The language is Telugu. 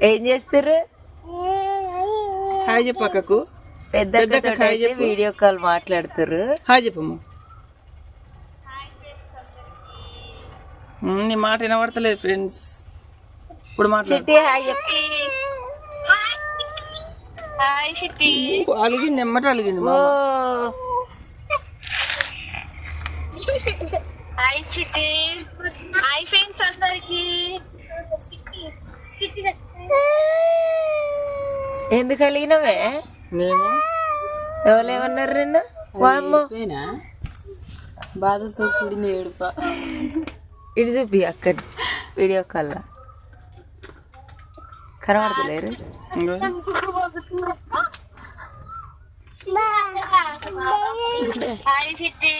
ఏం చేస్తారు? హాయ్ చెప్పక్కకు. పెద్ద వీడియో కాల్ మాట్లాడుతారు. హాయ్ చెప్పమ్మా. నీ మాట వినబడతలేదు ఫ్రెండ్స్. ఇప్పుడు చిట్టి హాయ్ చెప్పి. అలిగింది ఎమ్మట అలిగింది. హాయ్ చిట్టి. హాయ్ ఫ్రెండ్స్ అందరికి. ఎందుకు కలిగినవే? ఎవరేమన్నారు నిన్ను? బాధతో కూడిన ఏడుప. ఇటు చూపి అక్కడ వీడియో కాల్ కనబడతలేరు. హాయ్ చిట్టి.